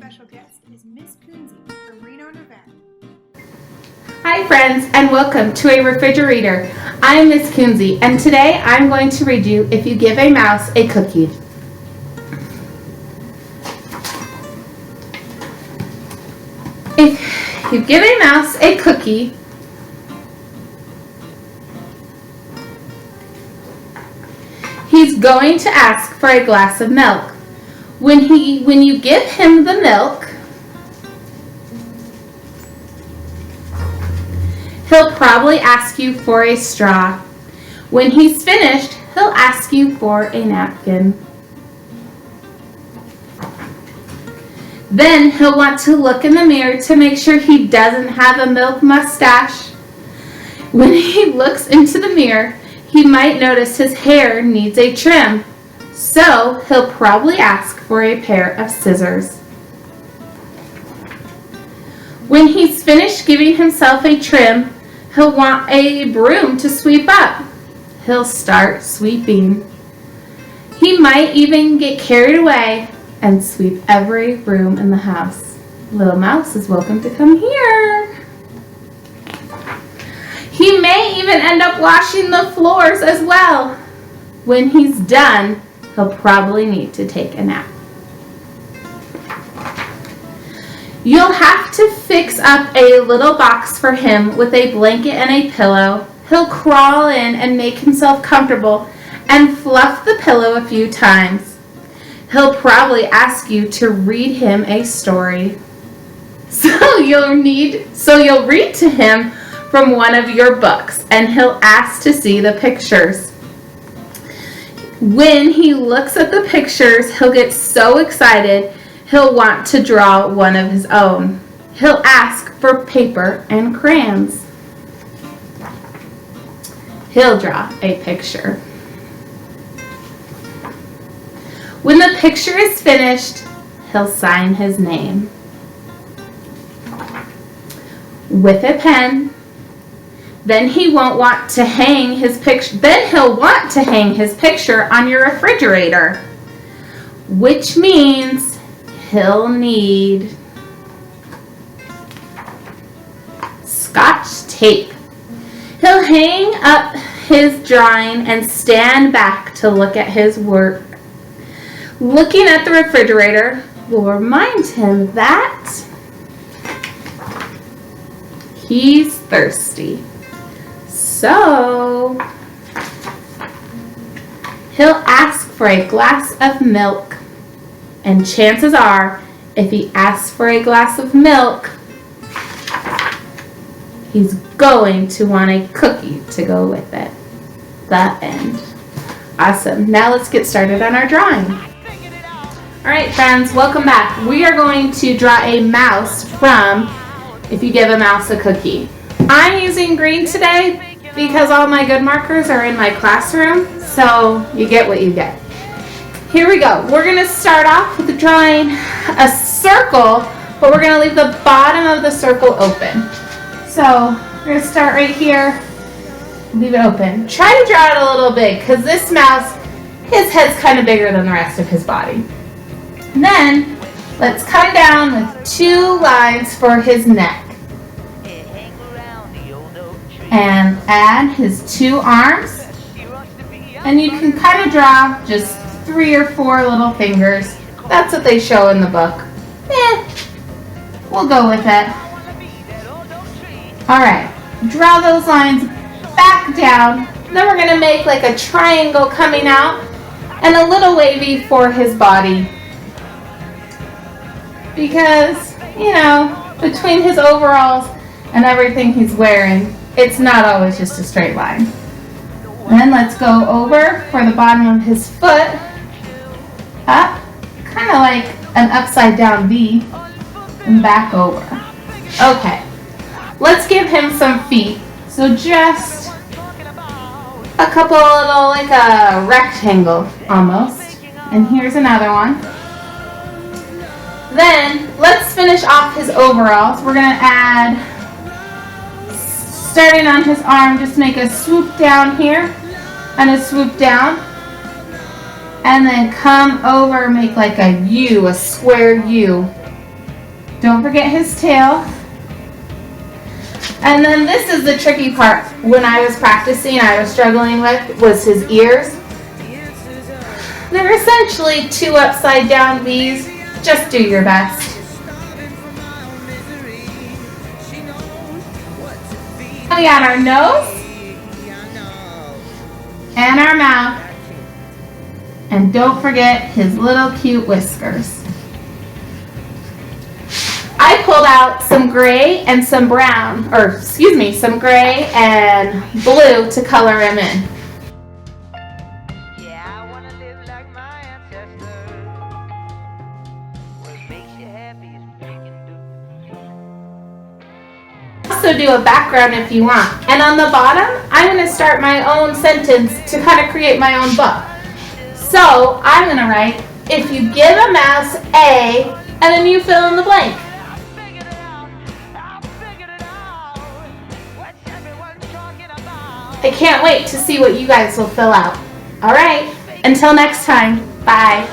special guest is Miss Kunze from Reno, Nevada. Hi friends, and welcome to a refrigerator. I'm Miss Kunze, and today I'm going to read you If You Give a Mouse a Cookie. If you give a mouse a cookie, he's going to ask for a glass of milk. When you give him the milk, he'll probably ask you for a straw. When he's finished, he'll ask you for a napkin. Then he'll want to look in the mirror to make sure he doesn't have a milk mustache. When he looks into the mirror, he might notice his hair needs a trim. So he'll probably ask for a pair of scissors. When he's finished giving himself a trim, he'll want a broom to sweep up. He'll start sweeping. He might even get carried away and sweep every room in the house. Little Mouse is welcome to come here. He may even end up washing the floors as well. When he's done, he'll probably need to take a nap. You'll have to fix up a little box for him with a blanket and a pillow. He'll crawl in and make himself comfortable and fluff the pillow a few times. He'll probably ask you to read him a story. So you'll read to him from one of your books, and he'll ask to see the pictures. When he looks at the pictures, he'll get so excited, he'll want to draw one of his own. He'll ask for paper and crayons. He'll draw a picture. When the picture is finished, he'll sign his name with a pen. Then he'll want to hang his picture on your refrigerator, which means he'll need Scotch tape. He'll hang up his drawing and stand back to look at his work. Looking at the refrigerator will remind him that he's thirsty. So he'll ask for a glass of milk, and chances are, if he asks for a glass of milk, he's going to want a cookie to go with it. The end. Awesome. Now let's get started on our drawing. Alright friends, welcome back. We are going to draw a mouse from If You Give a Mouse a Cookie. I'm using green today because all my good markers are in my classroom, so you get what you get. Here we go. We're going to start off with drawing a circle, but we're going to leave the bottom of the circle open. So we're going to start right here, leave it open. Try to draw it a little big because this mouse, his head's kind of bigger than the rest of his body. And then let's come down with two lines for his neck. And add his two arms, and you can kind of draw just 3 or 4 little fingers. That's what they show in the book. We'll go with it. Alright, draw those lines back down. Then we're going to make like a triangle coming out and a little wavy for his body. Because, between his overalls and everything he's wearing, it's not always just a straight line. Then let's go over for the bottom of his foot, up, kind of like an upside down V, and back over. Okay, let's give him some feet. So just a couple little, like a rectangle almost. And here's another one. Then let's finish off his overalls. We're going to add, starting on his arm, just make a swoop down here and a swoop down, and then come over, make like a U, a square U, Don't forget his tail. And then this is the tricky part. When I was practicing, I was struggling with was his ears. They're essentially 2 upside down V's. Just do your best. We got our nose and our mouth. And don't forget his little cute whiskers. I pulled out some gray and some brown, some gray and blue to color him in. Yeah, I wanna live like my ancestors. What makes you happy is what you can do. Also do a background if you want. And on the bottom, I'm going to start my own sentence to kind of create my own book. So I'm going to write, if you give a mouse A, and then you fill in the blank. I can't wait to see what you guys will fill out. All right, until next time, bye.